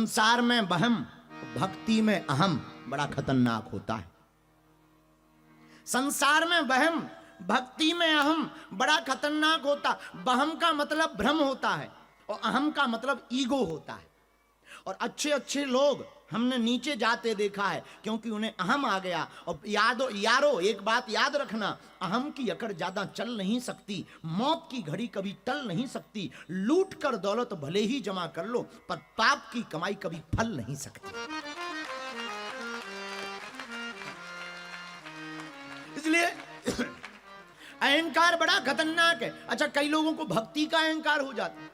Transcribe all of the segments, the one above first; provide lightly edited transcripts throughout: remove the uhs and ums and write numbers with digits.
संसार में वहम, भक्ति में अहम बड़ा खतरनाक होता है। संसार में वहम, भक्ति में अहम बड़ा खतरनाक होता। वहम का मतलब भ्रम होता है और अहम का मतलब ईगो होता है। और अच्छे अच्छे लोग हमने नीचे जाते देखा है क्योंकि उन्हें अहम आ गया। और यारो एक बात याद रखना, अहम की अकड़ ज्यादा चल नहीं सकती, मौत की घड़ी कभी टल नहीं सकती। लूट कर दौलत भले ही जमा कर लो पर पाप की कमाई कभी फल नहीं सकती। इसलिए अहंकार बड़ा खतरनाक है। अच्छा, कई लोगों को भक्ति का अहंकार हो जाता है।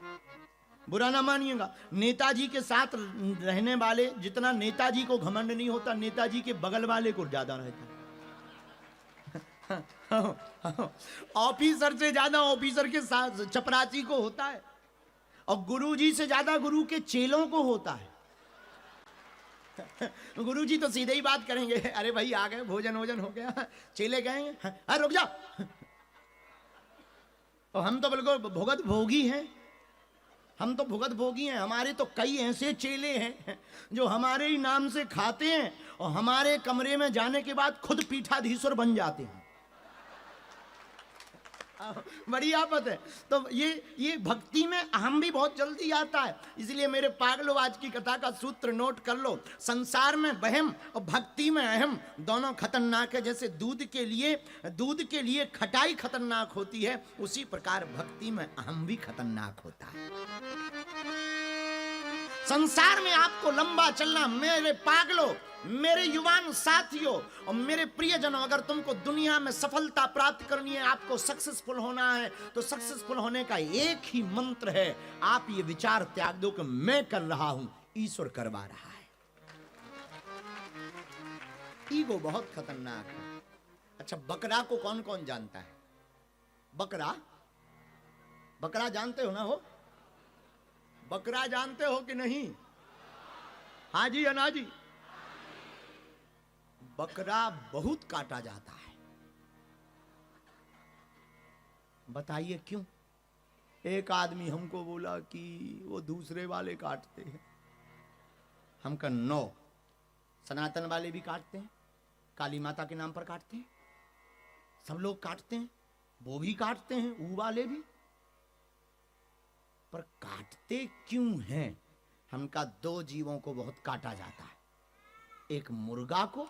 बुरा ना मानिएगा, नेताजी के साथ रहने वाले जितना नेताजी को घमंड नहीं होता, नेताजी के बगल वाले को ज्यादा रहता है। ऑफिसर से ज्यादा ऑफिसर के साथ चपरासी को होता है और गुरुजी से ज्यादा गुरु के चेलों को होता है। गुरुजी तो सीधे ही बात करेंगे, अरे भाई आ गए, भोजन वोजन हो गया, चेले गए, हाँ रुक जा। और हम तो बिल्कुल भुगत भोगी हैं, हम तो भुगत भोगी हैं। हमारे तो कई ऐसे चेले हैं जो हमारे ही नाम से खाते हैं और हमारे कमरे में जाने के बाद खुद पीठाधीश्वर बन जाते हैं। बड़ी आफत है। तो ये भक्ति में अहम भी बहुत जल्दी आता है। इसलिए मेरे पागलों, आज की कथा का सूत्र नोट कर लो। संसार में वहम और भक्ति में अहम दोनों खतरनाक है। जैसे दूध के लिए खटाई खतरनाक होती है, उसी प्रकार भक्ति में अहम भी खतरनाक होता है। संसार में आपको लंबा चलना, मेरे पागलों, मेरे युवान साथियों और मेरे प्रियजनों, अगर तुमको दुनिया में सफलता प्राप्त करनी है, आपको सक्सेसफुल होना है, तो सक्सेसफुल होने का एक ही मंत्र है। आप ये विचार त्याग दो कि मैं कर रहा हूं, ईश्वर करवा रहा है। ईगो बहुत खतरनाक है। अच्छा, बकरा को कौन कौन जानता है? बकरा जानते हो ना? हो बकरा जानते हो कि नहीं? हाँ जी या ना जी? बकरा बहुत काटा जाता है। बताइए क्यों? एक आदमी हमको बोला कि वो दूसरे वाले काटते हैं। हम कहा नो, सनातन वाले भी काटते हैं, काली माता के नाम पर काटते हैं, सब लोग काटते हैं, वो भी काटते हैं, वो वाले भी। पर काटते क्यों हैं? हम कहा दो जीवों को बहुत काटा जाता है, एक मुर्गा को,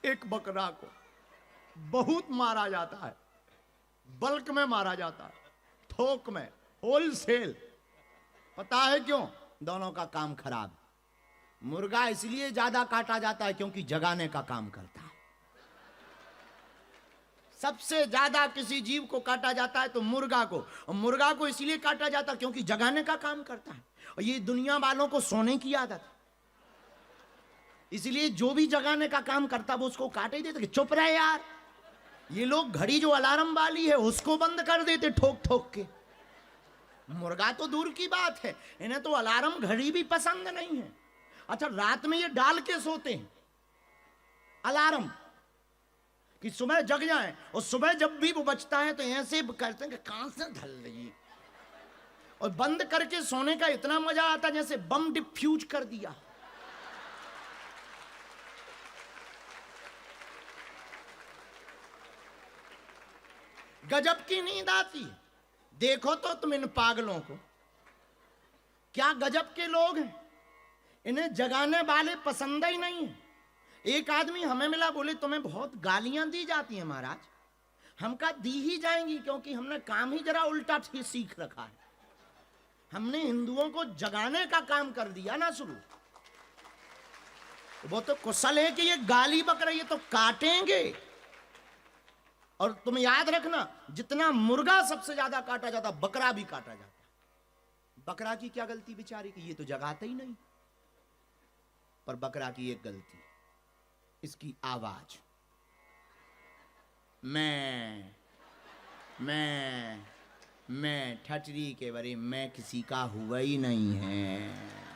एक बकरा को। बहुत मारा जाता है, बल्क में मारा जाता है, थोक में, होलसेल। पता है क्यों? दोनों का काम खराब। मुर्गा इसलिए ज्यादा काटा जाता है क्योंकि जगाने का काम करता है। सबसे ज्यादा किसी जीव को काटा जाता है तो मुर्गा को, और मुर्गा को इसलिए काटा जाता है क्योंकि जगाने का काम करता है। और ये दुनिया वालों को सोने की आदत है, इसलिए जो भी जगाने का काम करता है वो उसको काटे ही देते कि चुप रहे यार। ये लोग घड़ी जो अलार्म वाली है उसको बंद कर देते ठोक ठोक के। मुर्गा तो दूर की बात है, इन्हें तो अलार्म घड़ी भी पसंद नहीं है। अच्छा, रात में ये डाल के सोते हैं अलार्म कि सुबह जग जाएं, और सुबह जब भी वो बचता है तो ऐसे करते हैं कि कहां से ढल रही है। और बंद करके सोने का इतना मजा आता है जैसे बम डिफ्यूज कर दिया। गजब की नींद आती है। देखो तो तुम इन पागलों को, क्या गजब के लोग हैं। इन्हें जगाने वाले पसंद ही नहीं है। एक आदमी हमें मिला, बोले तुम्हें बहुत गालियां दी जाती हैं महाराज। हम कहा दी ही जाएंगी क्योंकि हमने काम ही जरा उल्टा सीख रखा है। हमने हिंदुओं को जगाने का काम कर दिया ना शुरू। वो तो कुशल है कि ये गाली बक रही है तो काटेंगे। और तुम याद रखना, जितना मुर्गा सबसे ज्यादा काटा जाता, बकरा भी काटा जाता। बकरा की क्या गलती बेचारी की? ये तो जगाते ही नहीं। पर बकरा की एक गलती, इसकी आवाज। मैं ठटरी के बरे मैं किसी का हुआ ही नहीं है।